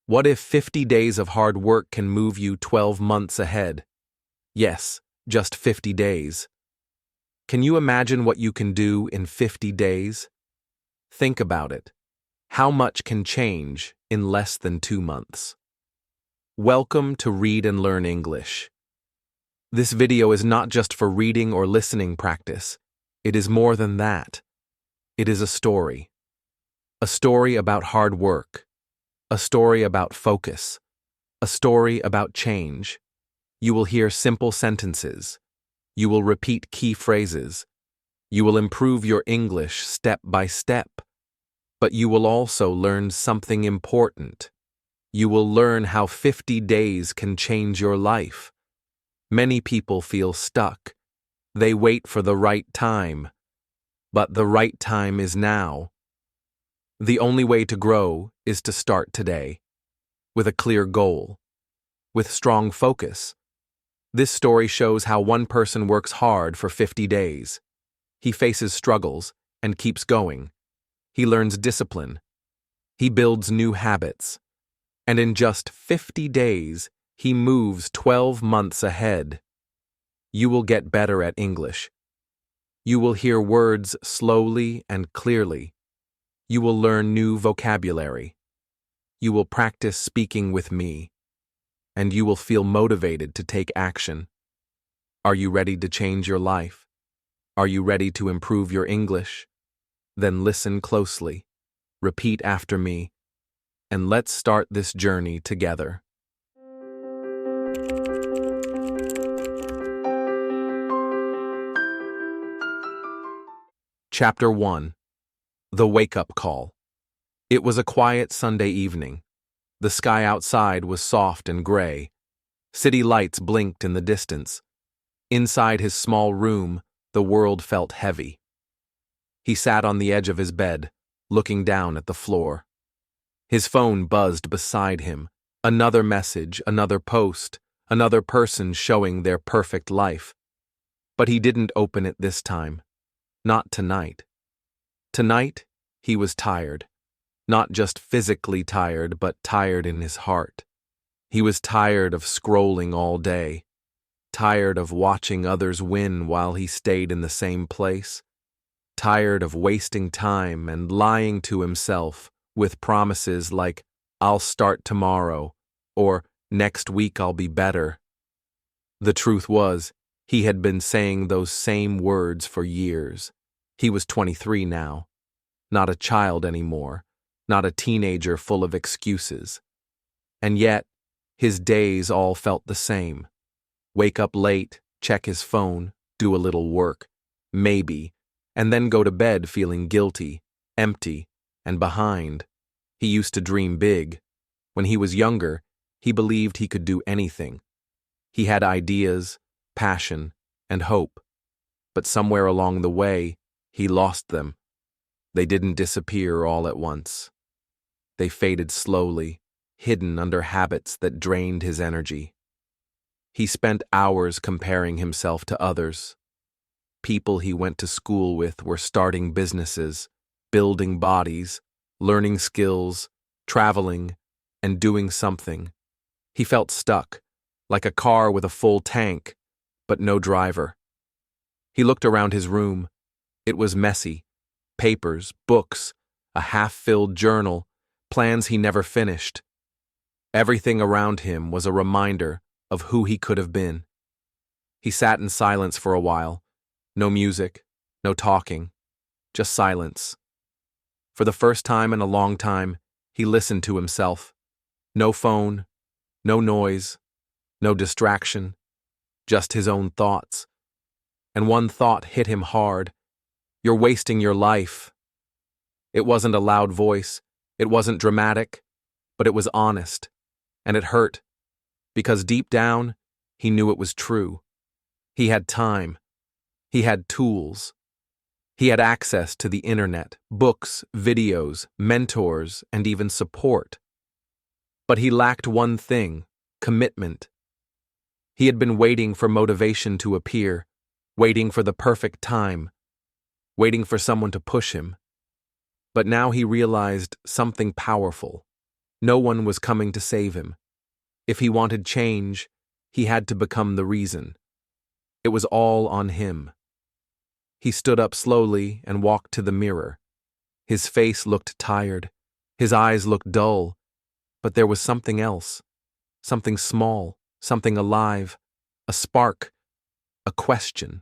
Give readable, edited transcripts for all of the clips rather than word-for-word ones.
What if 50 days of hard work can move you 12 months ahead? Yes, just 50 days. Can you imagine what you can do in 50 days? Think about it. How much can change in less than 2 months? Welcome to Read and Learn English. This video is not just for reading or listening practice. It is more than that. It is a story. A story about hard work. A story about focus. A story about change. You will hear simple sentences. You will repeat key phrases. You will improve your English step by step. But you will also learn something important. You will learn how 50 days can change your life. Many people feel stuck. They wait for the right time. But the right time is now. The only way to grow is to start today, with a clear goal, with strong focus. This story shows how one person works hard for 50 days. He faces struggles and keeps going. He learns discipline. He builds new habits. And in just 50 days, he moves 12 months ahead. You will get better at English. You will hear words slowly and clearly. You will learn new vocabulary. You will practice speaking with me. And you will feel motivated to take action. Are you ready to change your life? Are you ready to improve your English? Then listen closely, repeat after me, and let's start this journey together. Chapter 1. The Wake-Up Call. It was a quiet Sunday evening. The sky outside was soft and gray. City lights blinked in the distance. Inside his small room, the world felt heavy. He sat on the edge of his bed, looking down at the floor. His phone buzzed beside him. Another message, another post, another person showing their perfect life. But he didn't open it this time. Not tonight. Tonight, he was tired. Not just physically tired, but tired in his heart. He was tired of scrolling all day. Tired of watching others win while he stayed in the same place. Tired of wasting time and lying to himself with promises like, "I'll start tomorrow," or "next week I'll be better." The truth was, he had been saying those same words for years. He was 23 now. Not a child anymore. Not a teenager full of excuses. And yet, his days all felt the same. Wake up late, check his phone, do a little work, maybe, and then go to bed feeling guilty, empty, and behind. He used to dream big. When he was younger, he believed he could do anything. He had ideas, passion, and hope. But somewhere along the way, he lost them. They didn't disappear all at once. They faded slowly, hidden under habits that drained his energy. He spent hours comparing himself to others. People he went to school with were starting businesses, building bodies, learning skills, traveling, and doing something. He felt stuck, like a car with a full tank, but no driver. He looked around his room. It was messy. Papers, books, a half-filled journal, plans he never finished. Everything around him was a reminder of who he could have been. He sat in silence for a while. No music, no talking, just silence. For the first time in a long time, he listened to himself. No phone, no noise, no distraction, just his own thoughts. And one thought hit him hard. You're wasting your life. It wasn't a loud voice. It wasn't dramatic, but it was honest. And it hurt, because deep down, he knew it was true. He had time. He had tools. He had access to the internet, books, videos, mentors, and even support. But he lacked one thing: commitment. He had been waiting for motivation to appear, waiting for the perfect time, waiting for someone to push him. But now he realized something powerful. No one was coming to save him. If he wanted change, he had to become the reason. It was all on him. He stood up slowly and walked to the mirror. His face looked tired. His eyes looked dull. But there was something else. Something small, something alive, a spark, a question.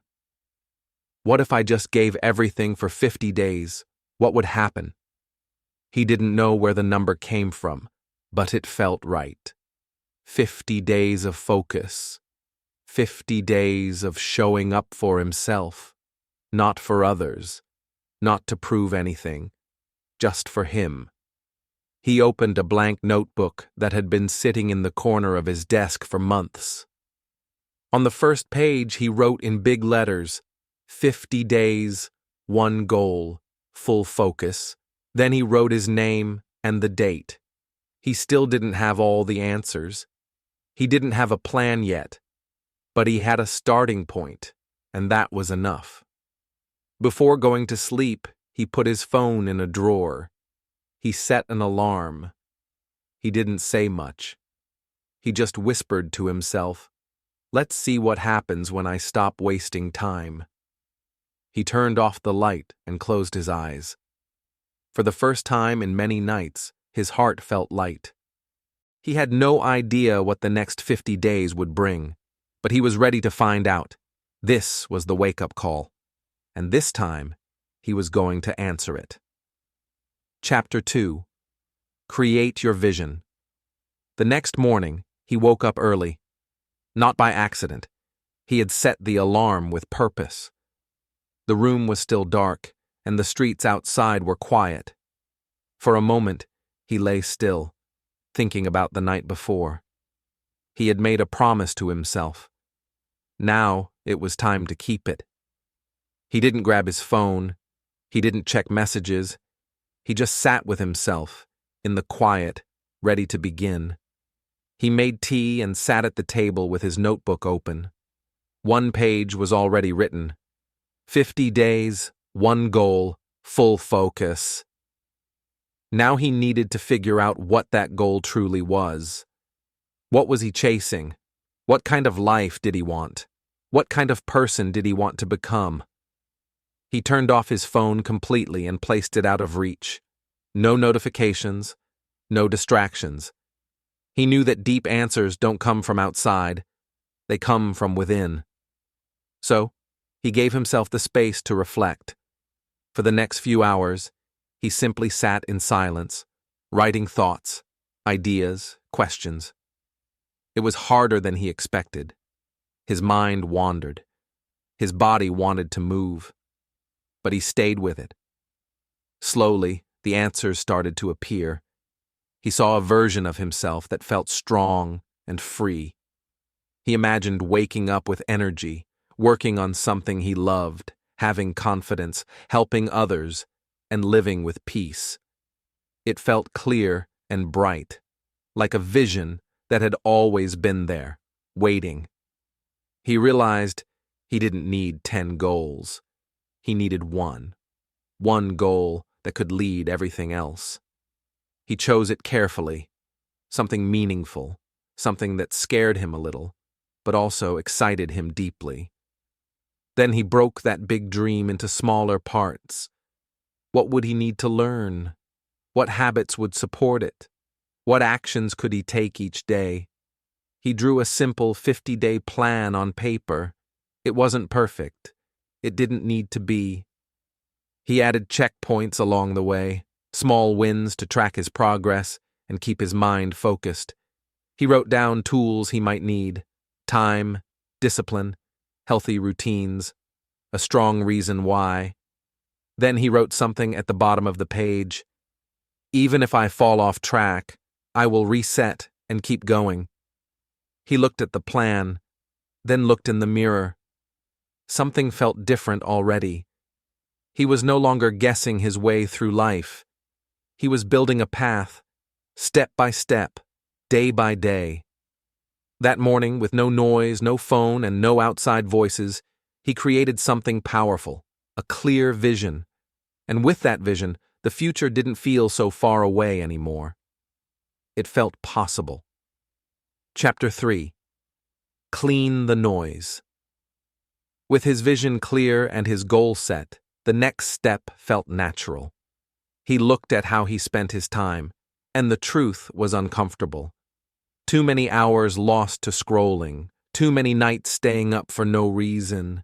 What if I just gave everything for 50 days? What would happen? He didn't know where the number came from, but it felt right. 50 days of focus. 50 days of showing up for himself, not for others, not to prove anything, just for him. He opened a blank notebook that had been sitting in the corner of his desk for months. On the first page, he wrote in big letters, 50 days, 1 goal, full focus. Then he wrote his name and the date. He still didn't have all the answers. He didn't have a plan yet, but he had a starting point, and that was enough. Before going to sleep, he put his phone in a drawer. He set an alarm. He didn't say much. He just whispered to himself, "Let's see what happens when I stop wasting time." He turned off the light and closed his eyes. For the first time in many nights, his heart felt light. He had no idea what the next 50 days would bring, but he was ready to find out. This was the wake-up call, and this time, he was going to answer it. Chapter 2. Create Your Vision. The next morning, he woke up early. Not by accident. He had set the alarm with purpose. The room was still dark, and the streets outside were quiet. For a moment, he lay still, thinking about the night before. He had made a promise to himself. Now it was time to keep it. He didn't grab his phone. He didn't check messages. He just sat with himself, in the quiet, ready to begin. He made tea and sat at the table with his notebook open. One page was already written. 50 days, 1 goal, full focus. Now he needed to figure out what that goal truly was. What was he chasing? What kind of life did he want? What kind of person did he want to become? He turned off his phone completely and placed it out of reach. No notifications, no distractions. He knew that deep answers don't come from outside. They come from within. So, he gave himself the space to reflect. For the next few hours, he simply sat in silence, writing thoughts, ideas, questions. It was harder than he expected. His mind wandered. His body wanted to move. But he stayed with it. Slowly, the answers started to appear. He saw a version of himself that felt strong and free. He imagined waking up with energy, working on something he loved, having confidence, helping others, and living with peace. It felt clear and bright, like a vision that had always been there, waiting. He realized he didn't need 10 goals. He needed one goal that could lead everything else. He chose it carefully, something meaningful, something that scared him a little, but also excited him deeply. Then he broke that big dream into smaller parts. What would he need to learn? What habits would support it? What actions could he take each day? He drew a simple 50-day plan on paper. It wasn't perfect. It didn't need to be. He added checkpoints along the way, small wins to track his progress and keep his mind focused. He wrote down tools he might need: time, discipline, healthy routines, a strong reason why. Then he wrote something at the bottom of the page: "Even if I fall off track, I will reset and keep going." He looked at the plan, then looked in the mirror. Something felt different already. He was no longer guessing his way through life. He was building a path, step by step, day by day. That morning, with no noise, no phone, and no outside voices, he created something powerful, a clear vision. And with that vision, the future didn't feel so far away anymore. It felt possible. Chapter 3. Clean the noise. With his vision clear and his goal set, the next step felt natural. He looked at how he spent his time, and the truth was uncomfortable. Too many hours lost to scrolling, too many nights staying up for no reason,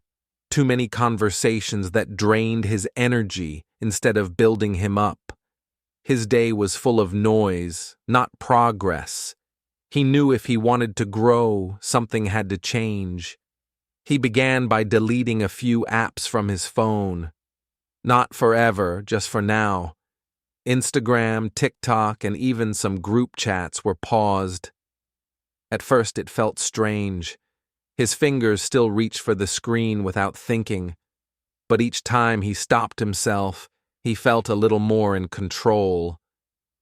too many conversations that drained his energy instead of building him up. His day was full of noise, not progress. He knew if he wanted to grow, something had to change. He began by deleting a few apps from his phone. Not forever, just for now. Instagram, TikTok, and even some group chats were paused. At first it felt strange. His fingers still reached for the screen without thinking. But each time he stopped himself, he felt a little more in control.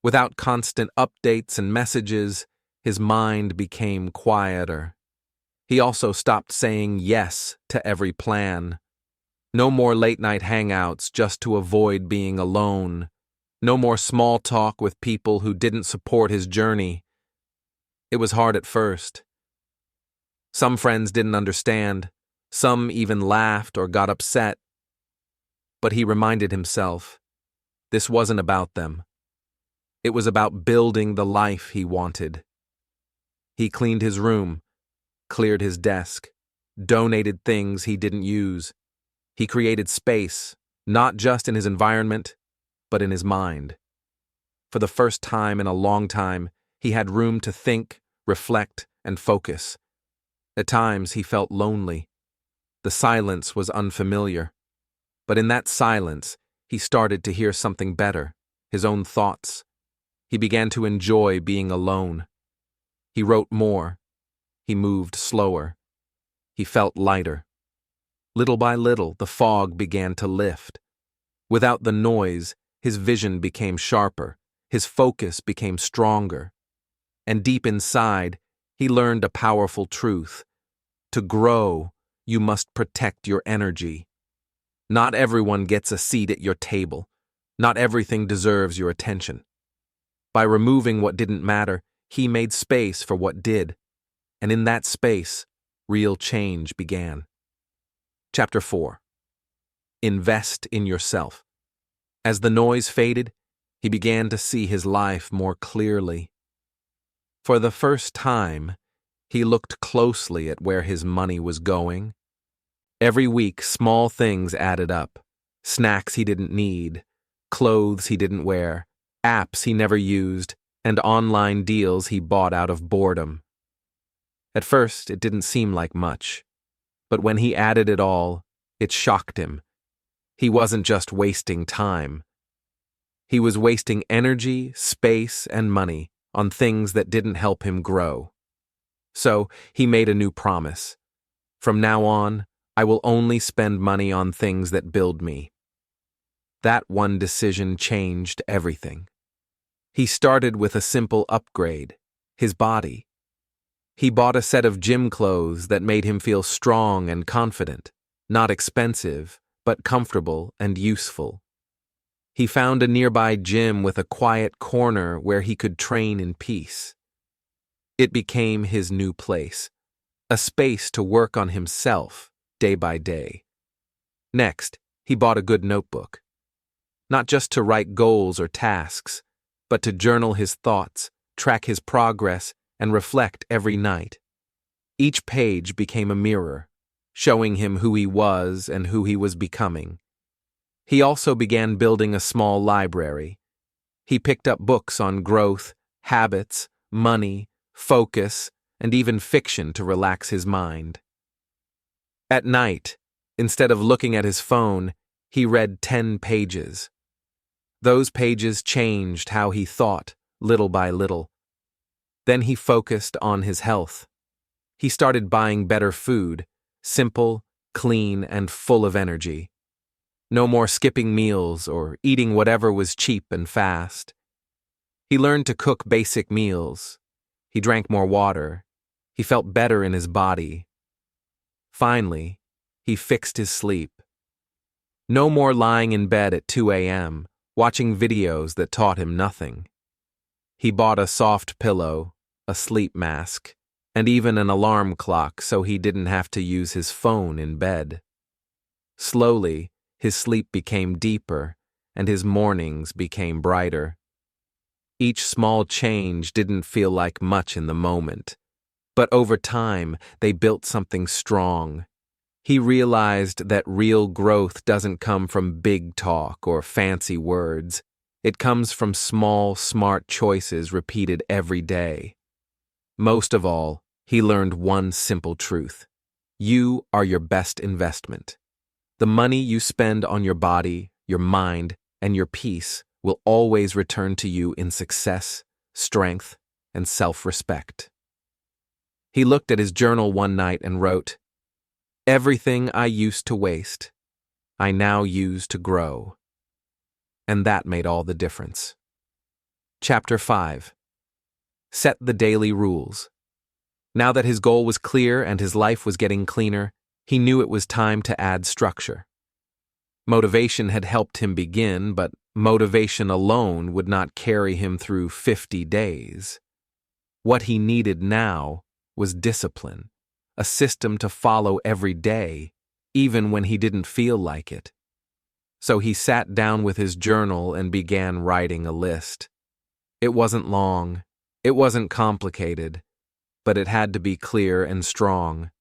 Without constant updates and messages, his mind became quieter. He also stopped saying yes to every plan. No more late-night hangouts just to avoid being alone. No more small talk with people who didn't support his journey. It was hard at first. Some friends didn't understand. Some even laughed or got upset. But he reminded himself, this wasn't about them. It was about building the life he wanted. He cleaned his room, cleared his desk, donated things he didn't use. He created space, not just in his environment, but in his mind. For the first time in a long time, he had room to think, reflect, and focus. At times, he felt lonely. The silence was unfamiliar. But in that silence, he started to hear something better, his own thoughts. He began to enjoy being alone. He wrote more. He moved slower. He felt lighter. Little by little, the fog began to lift. Without the noise, his vision became sharper. His focus became stronger. And deep inside, he learned a powerful truth. To grow, you must protect your energy. Not everyone gets a seat at your table. Not everything deserves your attention. By removing what didn't matter, he made space for what did. And in that space, real change began. Chapter 4. Invest in yourself. As the noise faded, he began to see his life more clearly. For the first time, he looked closely at where his money was going. Every week, small things added up. Snacks he didn't need, clothes he didn't wear, apps he never used, and online deals he bought out of boredom. At first, it didn't seem like much. But when he added it all, it shocked him. He wasn't just wasting time. He was wasting energy, space, and money on things that didn't help him grow. So he made a new promise. From now on, I will only spend money on things that build me. That one decision changed everything. He started with a simple upgrade, his body. He bought a set of gym clothes that made him feel strong and confident, not expensive, but comfortable and useful. He found a nearby gym with a quiet corner where he could train in peace. It became his new place, a space to work on himself day by day. Next, he bought a good notebook. Not just to write goals or tasks, but to journal his thoughts, track his progress, and reflect every night. Each page became a mirror, showing him who he was and who he was becoming. He also began building a small library. He picked up books on growth, habits, money, focus, and even fiction to relax his mind. At night, instead of looking at his phone, he read 10 pages. Those pages changed how he thought, little by little. Then he focused on his health. He started buying better food, simple, clean, and full of energy. No more skipping meals or eating whatever was cheap and fast. He learned to cook basic meals. He drank more water. He felt better in his body. Finally, he fixed his sleep. No more lying in bed at 2 a.m., watching videos that taught him nothing. He bought a soft pillow, a sleep mask, and even an alarm clock so he didn't have to use his phone in bed. Slowly, his sleep became deeper, and his mornings became brighter. Each small change didn't feel like much in the moment, but over time, they built something strong. He realized that real growth doesn't come from big talk or fancy words. It comes from small, smart choices repeated every day. Most of all, he learned one simple truth. You are your best investment. The money you spend on your body, your mind, and your peace will always return to you in success, strength, and self-respect. He looked at his journal one night and wrote, "Everything I used to waste, I now use to grow." And that made all the difference. Chapter 5. Set the daily rules. Now that his goal was clear and his life was getting cleaner, he knew it was time to add structure. Motivation had helped him begin, but motivation alone would not carry him through 50 days. What he needed now was discipline, a system to follow every day, even when he didn't feel like it. So he sat down with his journal and began writing a list. It wasn't long, it wasn't complicated, but it had to be clear and strong.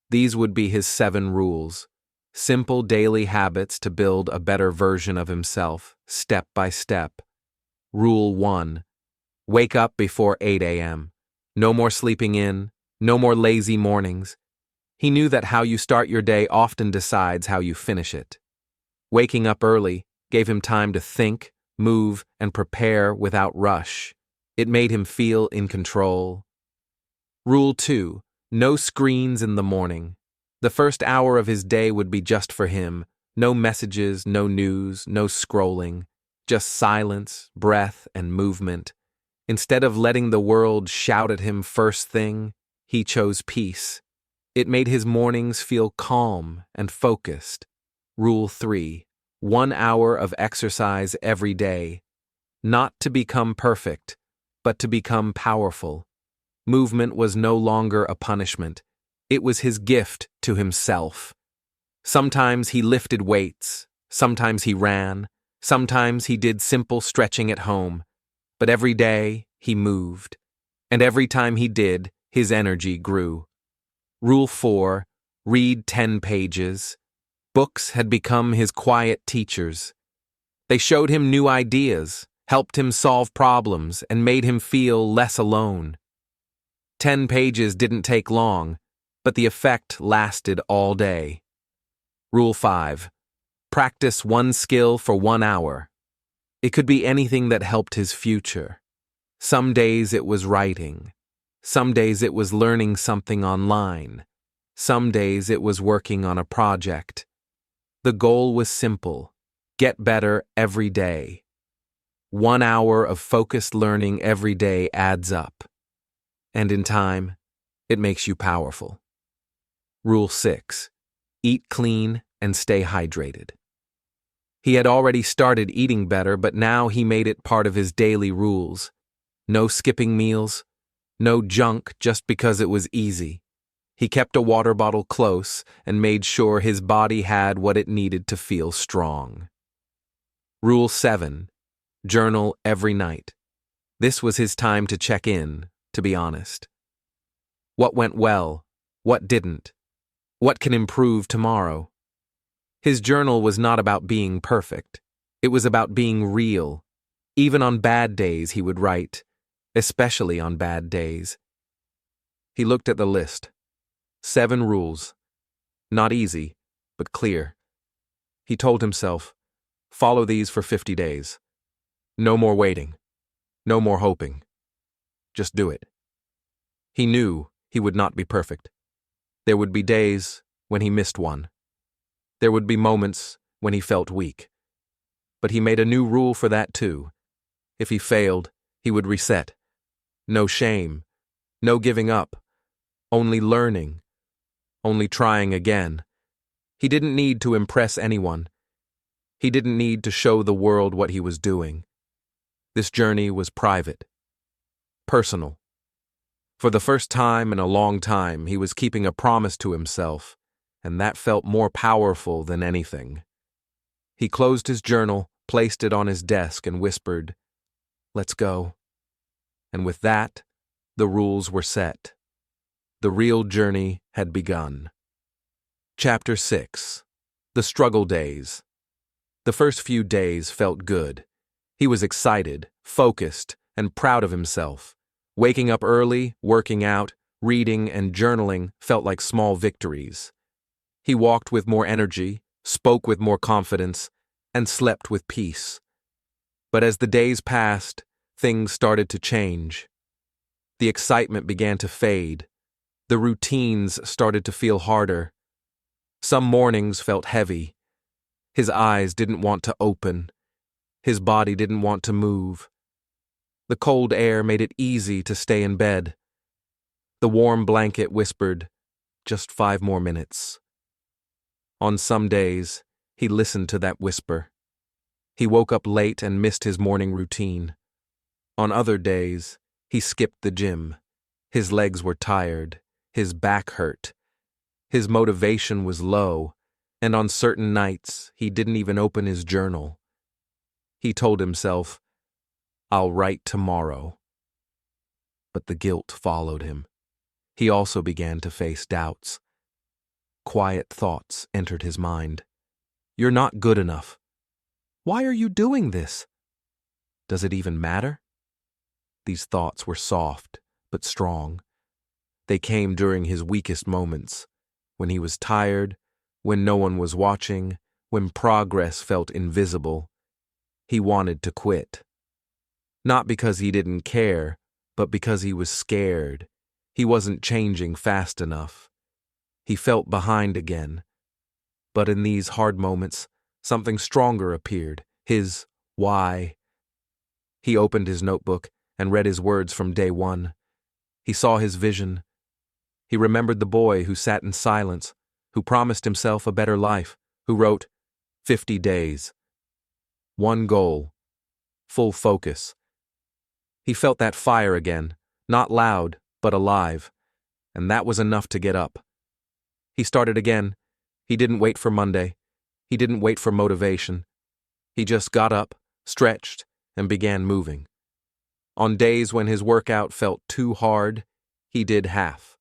These would be his 7 rules, simple daily habits to build a better version of himself, step by step. Rule 1. Wake up before 8 a.m. No more sleeping in, no more lazy mornings. He knew that how you start your day often decides how you finish it. Waking up early gave him time to think, move, and prepare without rush. It made him feel in control. Rule 2. No screens in the morning. The first hour of his day would be just for him. No messages, no news, no scrolling. Just silence, breath, and movement. Instead of letting the world shout at him first thing, he chose peace. It made his mornings feel calm and focused. Rule 3. 1 hour of exercise every day. Not to become perfect, but to become powerful. Movement was no longer a punishment. It was his gift to himself. Sometimes he lifted weights, sometimes he ran, sometimes he did simple stretching at home. But every day he moved, and every time he did, his energy grew. Rule 4. Read 10 pages. Books had become his quiet teachers. They showed him new ideas, helped him solve problems, and made him feel less alone. 10 pages didn't take long, but the effect lasted all day. Rule 5. Practice one skill for 1 hour. It could be anything that helped his future. Some days it was writing. Some days it was learning something online. Some days it was working on a project. The goal was simple: get better every day. 1 hour of focused learning every day adds up. And in time, it makes you powerful. Rule 6. Eat clean and stay hydrated. He had already started eating better, but now he made it part of his daily rules. No skipping meals, no junk just because it was easy. He kept a water bottle close and made sure his body had what it needed to feel strong. Rule 7. Journal every night. This was his time to check in, to be honest. What went well? What didn't? What can improve tomorrow? His journal was not about being perfect. It was about being real. Even on bad days he would write, especially on bad days. He looked at the list. 7 rules. Not easy, but clear. He told himself, follow these for 50 days. No more waiting. No more hoping. Just do it. He knew he would not be perfect. There would be days when he missed one. There would be moments when he felt weak. But he made a new rule for that too. If he failed, he would reset. No shame. No giving up. Only learning. Only trying again. He didn't need to impress anyone. He didn't need to show the world what he was doing. This journey was private. personal. For the first time in a long time, he was keeping a promise to himself, and that felt more powerful than anything. He closed his journal, placed it on his desk, and whispered, "Let's go." And with that, the rules were set. The real journey had begun. Chapter 6. The Struggle Days. The first few days felt good. He was excited, focused, and proud of himself. Waking up early, working out, reading, and journaling felt like small victories. He walked with more energy, spoke with more confidence, and slept with peace. But as the days passed, things started to change. The excitement began to fade. The routines started to feel harder. Some mornings felt heavy. His eyes didn't want to open. His body didn't want to move. The cold air made it easy to stay in bed. The warm blanket whispered, "Just 5 more minutes." On some days, he listened to that whisper. He woke up late and missed his morning routine. On other days, he skipped the gym. His legs were tired. His back hurt. His motivation was low, and on certain nights, he didn't even open his journal. He told himself, "I'll write tomorrow." But the guilt followed him. He also began to face doubts. Quiet thoughts entered his mind. "You're not good enough. Why are you doing this? Does it even matter?" These thoughts were soft, but strong. They came during his weakest moments, when he was tired, when no one was watching, when progress felt invisible. He wanted to quit. Not because he didn't care, but because he was scared. He wasn't changing fast enough. He felt behind again. But in these hard moments, something stronger appeared, his why. He opened his notebook and read his words from day one. He saw his vision. He remembered the boy who sat in silence, who promised himself a better life, who wrote 50 days. One goal, full focus. He felt that fire again, not loud, but alive, and that was enough to get up. He started again. He didn't wait for Monday. He didn't wait for motivation. He just got up, stretched, and began moving. On days when his workout felt too hard, he did half.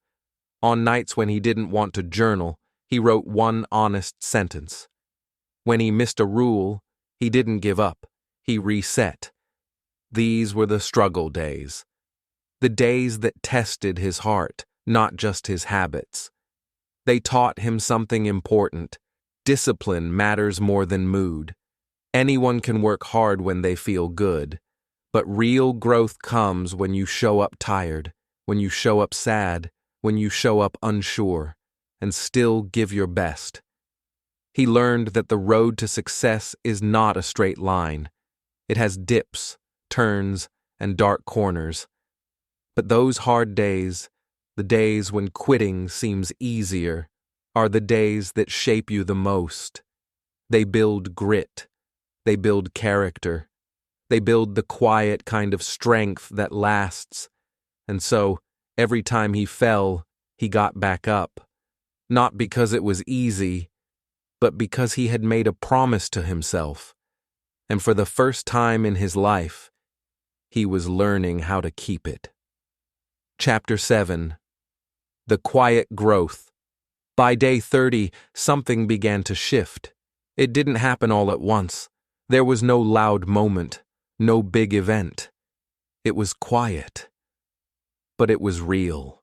On nights when he didn't want to journal, he wrote one honest sentence. When he missed a rule, he didn't give up. He reset. These were the struggle days. The days that tested his heart, not just his habits. They taught him something important. Discipline matters more than mood. Anyone can work hard when they feel good, but real growth comes when you show up tired, when you show up sad, when you show up unsure, and still give your best. He learned that the road to success is not a straight line. It has dips, turns, and dark corners. But those hard days, the days when quitting seems easier, are the days that shape you the most. They build grit. They build character. They build the quiet kind of strength that lasts. And so, every time he fell, he got back up. Not because it was easy, but because he had made a promise to himself. And for the first time in his life, he was learning how to keep it. Chapter 7. The Quiet Growth. By day 30, something began to shift. It didn't happen all at once. There was no loud moment, no big event. It was quiet. But it was real.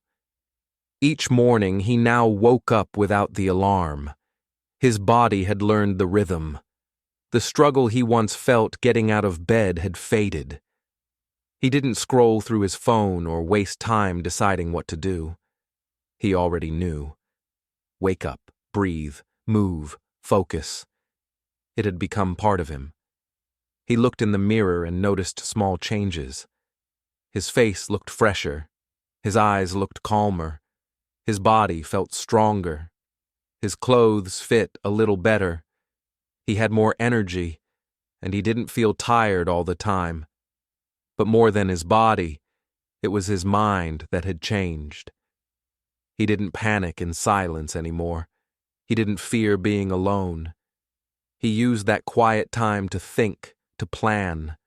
Each morning, he now woke up without the alarm. His body had learned the rhythm. The struggle he once felt getting out of bed had faded. He didn't scroll through his phone or waste time deciding what to do. He already knew. Wake up, breathe, move, focus. It had become part of him. He looked in the mirror and noticed small changes. His face looked fresher. His eyes looked calmer. His body felt stronger. His clothes fit a little better. He had more energy, and he didn't feel tired all the time. But more than his body, It was his mind that had changed. He didn't panic in silence anymore. He didn't fear being alone. He used that quiet time to think, to plan,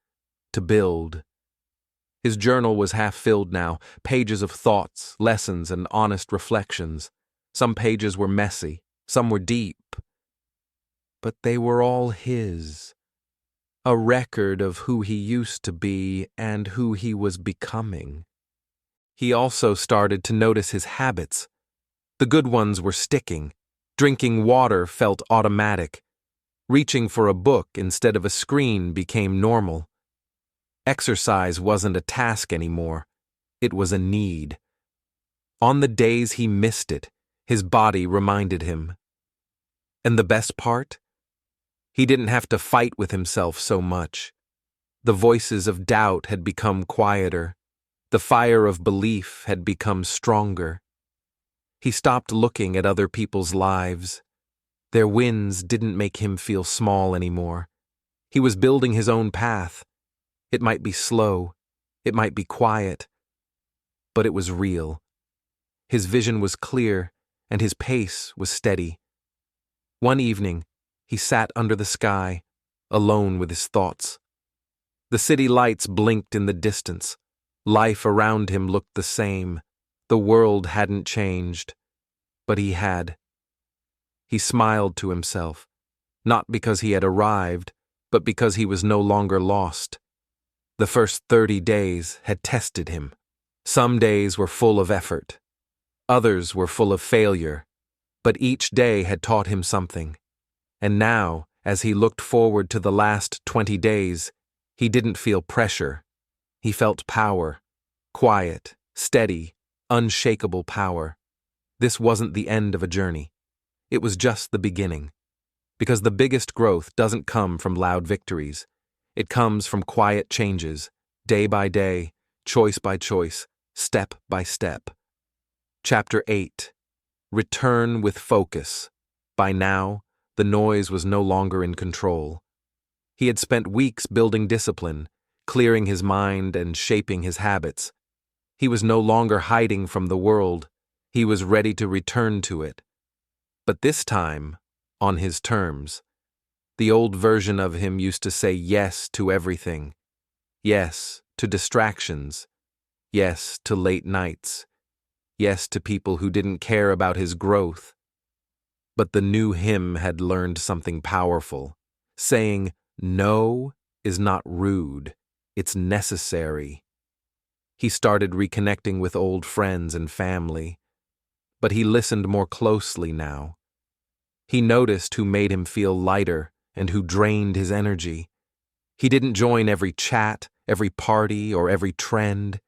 to build. His journal was half filled now, pages of thoughts, lessons, and honest reflections. Some pages were messy, some were deep. But they were all his. A record of who he used to be and who he was becoming. He also started to notice his habits. The good ones were sticking. Drinking water felt automatic. Reaching for a book instead of a screen became normal. Exercise wasn't a task anymore. It was a need. On the days he missed it, his body reminded him. And the best part? He didn't have to fight with himself so much. The voices of doubt had become quieter. The fire of belief had become stronger. He stopped looking at other people's lives. Their wins didn't make him feel small anymore. He was building his own path. It might be slow, it might be quiet, but it was real. His vision was clear, and his pace was steady. One evening, he sat under the sky, alone with his thoughts. The city lights blinked in the distance. Life around him looked the same. The world hadn't changed, but he had. He smiled to himself, not because he had arrived, but because he was no longer lost. The first 30 days had tested him. Some days were full of effort. Others were full of failure, but each day had taught him something. And now, as he looked forward to the last 20 days, he didn't feel pressure. He felt power, quiet, steady, unshakable power. This wasn't the end of a journey. It was just the beginning. Because the biggest growth doesn't come from loud victories. It comes from quiet changes, day by day, choice by choice, step by step. Chapter 8. Return with focus. By now, the noise was no longer in control. He had spent weeks building discipline, clearing his mind and shaping his habits. He was no longer hiding from the world. He was ready to return to it. But this time, on his terms. The old version of him used to say yes to everything. Yes to distractions. Yes to late nights. Yes to people who didn't care about his growth. But the new him had learned something powerful. Saying no is not rude, it's necessary. He started reconnecting with old friends and family. But he listened more closely now. He noticed who made him feel lighter and who drained his energy. He didn't join every chat, every party, or every trend.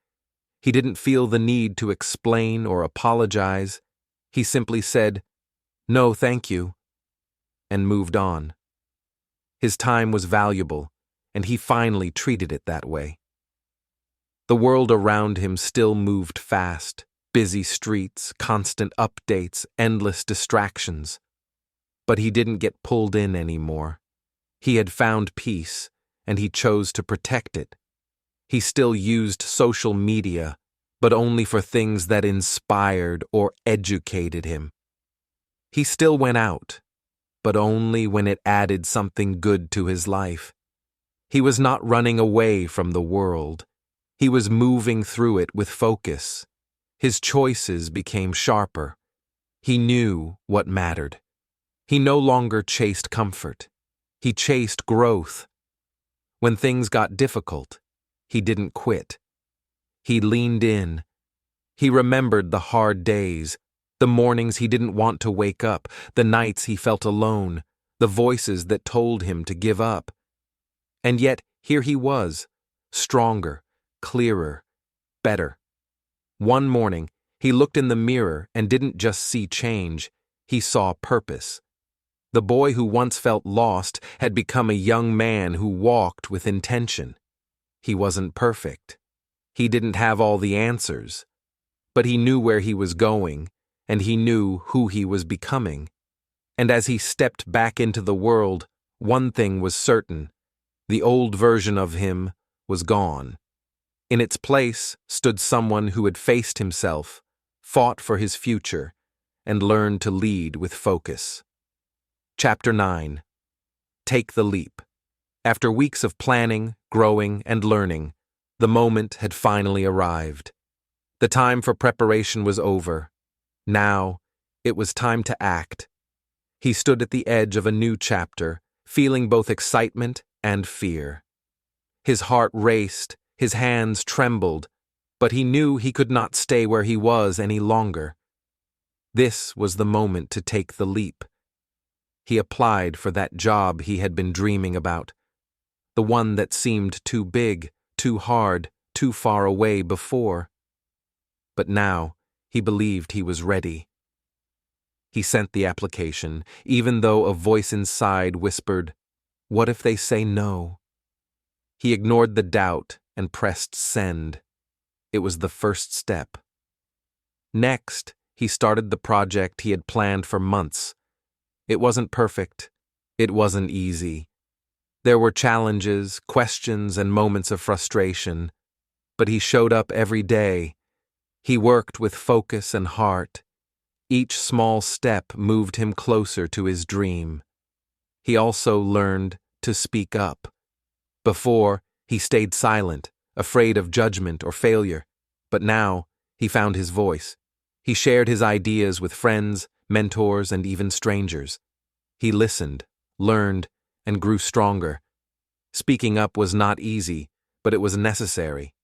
He didn't feel the need to explain or apologize. He simply said, "No, thank you," and moved on. His time was valuable, and he finally treated it that way. The world around him still moved fast. Busy streets, constant updates, endless distractions. But he didn't get pulled in anymore. He had found peace, and he chose to protect it. He still used social media, but only for things that inspired or educated him. He still went out, but only when it added something good to his life. He was not running away from the world. He was moving through it with focus. His choices became sharper. He knew what mattered. He no longer chased comfort. He chased growth. When things got difficult, he didn't quit. He leaned in. He remembered the hard days, the mornings he didn't want to wake up, the nights he felt alone, the voices that told him to give up. And yet, here he was, stronger, clearer, better. One morning, he looked in the mirror and didn't just see change, he saw purpose. The boy who once felt lost had become a young man who walked with intention. He wasn't perfect. He didn't have all the answers. But he knew where he was going, and he knew who he was becoming. And as he stepped back into the world, one thing was certain. The old version of him was gone. In its place stood someone who had faced himself, fought for his future, and learned to lead with focus. Chapter 9. Take the Leap. After weeks of planning, growing, and learning, the moment had finally arrived. The time for preparation was over. Now, it was time to act. He stood at the edge of a new chapter, feeling both excitement and fear. His heart raced, his hands trembled, but he knew he could not stay where he was any longer. This was the moment to take the leap. He applied for that job he had been dreaming about, the one that seemed too big, too hard, too far away before. But now, he believed he was ready. He sent the application, even though a voice inside whispered, "What if they say no?" He ignored the doubt and pressed send. It was the first step. Next, he started the project he had planned for months. It wasn't perfect. It wasn't easy. There were challenges, questions, and moments of frustration, but he showed up every day. He worked with focus and heart. Each small step moved him closer to his dream. He also learned to speak up. Before, he stayed silent, afraid of judgment or failure, but now he found his voice. He shared his ideas with friends, mentors, and even strangers. He listened, learned, and grew stronger. Speaking up was not easy, but it was necessary.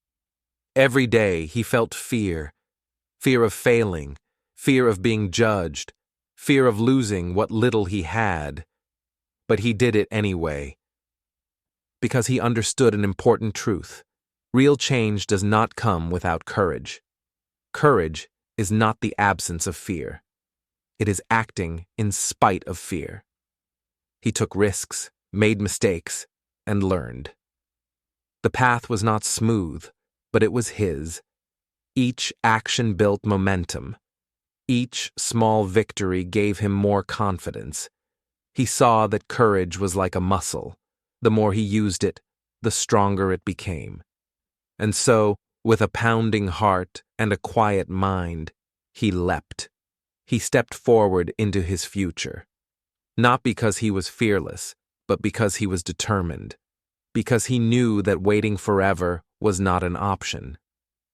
Every day he felt fear of failing, fear of being judged, fear of losing what little he had. But he did it anyway. Because he understood an important truth. Real change does not come without courage. Courage is not the absence of fear. It is acting in spite of fear. He took risks, made mistakes, and learned. The path was not smooth, but it was his. Each action built momentum. Each small victory gave him more confidence. He saw that courage was like a muscle. The more he used it, the stronger it became. And so, with a pounding heart and a quiet mind, he leapt. He stepped forward into his future. Not because he was fearless, but because he was determined. Because he knew that waiting forever was not an option.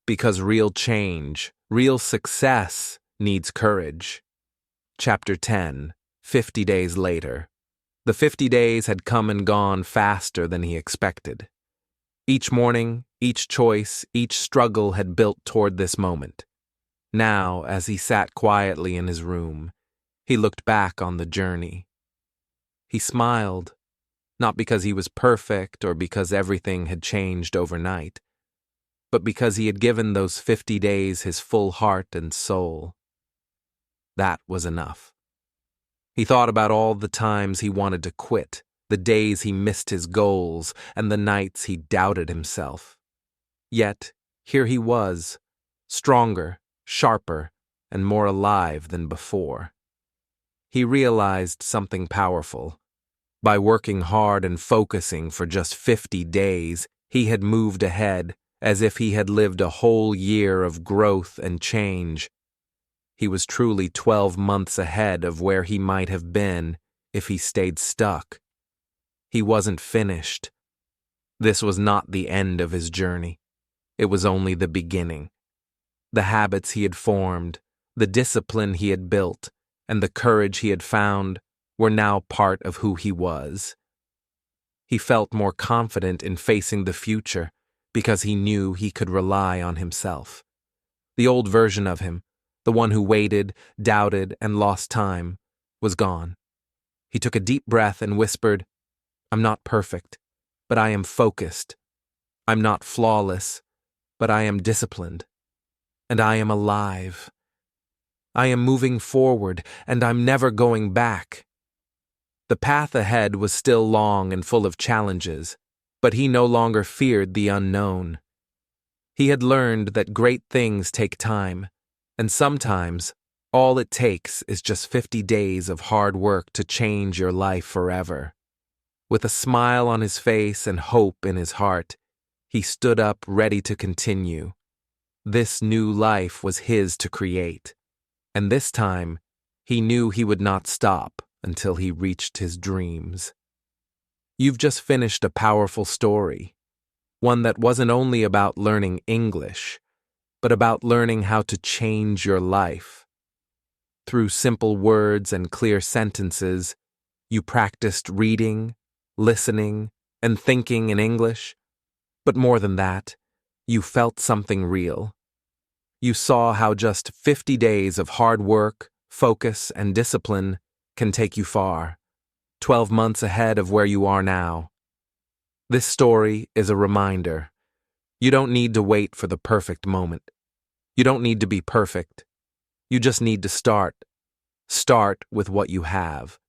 Because real change, real success, needs courage. Chapter 10, 50 days later. The 50 days had come and gone faster than he expected. Each morning, each choice, each struggle had built toward this moment. Now, as he sat quietly in his room, he looked back on the journey. He smiled, not because he was perfect or because everything had changed overnight, but because he had given those 50 days his full heart and soul. That was enough. He thought about all the times he wanted to quit, the days he missed his goals, and the nights he doubted himself. Yet, here he was, stronger, sharper, and more alive than before. He realized something powerful. By working hard and focusing for just 50 days, he had moved ahead, as if he had lived a whole year of growth and change. He was truly 12 months ahead of where he might have been if he stayed stuck. He wasn't finished. This was not the end of his journey. It was only the beginning. The habits he had formed, the discipline he had built, and the courage he had found were now part of who he was. He felt more confident in facing the future because he knew he could rely on himself. The old version of him, the one who waited, doubted, and lost time, was gone. He took a deep breath and whispered, "I'm not perfect, but I am focused. I'm not flawless, but I am disciplined. And I am alive. I am moving forward, and I'm never going back." The path ahead was still long and full of challenges, but he no longer feared the unknown. He had learned that great things take time, and sometimes all it takes is just 50 days of hard work to change your life forever. With a smile on his face and hope in his heart, He stood up, ready to continue. This new life was his to create, and this time, he knew he would not stop until he reached his dreams. You've just finished a powerful story, one that wasn't only about learning English, but about learning how to change your life. Through simple words and clear sentences, you practiced reading, listening, and thinking in English. But more than that, you felt something real. You saw how just 50 days of hard work, focus, and discipline can take you far, 12 months ahead of where you are now. This story is a reminder. You don't need to wait for the perfect moment. You don't need to be perfect. You just need to start. Start with what you have.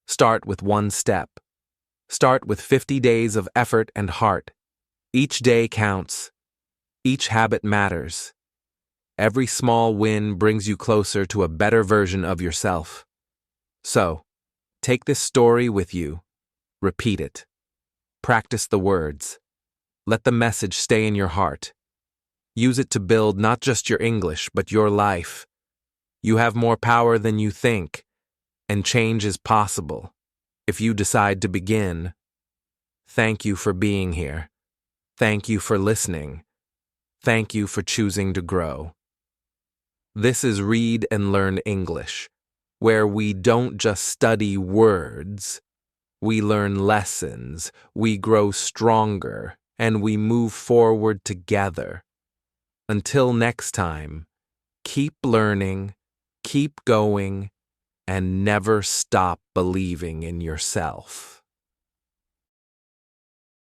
Start with one step. Start with 50 days of effort and heart. Each day counts. Each habit matters. Every small win brings you closer to a better version of yourself. So, take this story with you. Repeat it. Practice the words. Let the message stay in your heart. Use it to build not just your English, but your life. You have more power than you think, and change is possible if you decide to begin. Thank you for being here. Thank you for listening. Thank you for choosing to grow. This is Read and Learn English, where we don't just study words. We learn lessons, we grow stronger, and we move forward together. Until next time, keep learning, keep going, and never stop believing in yourself.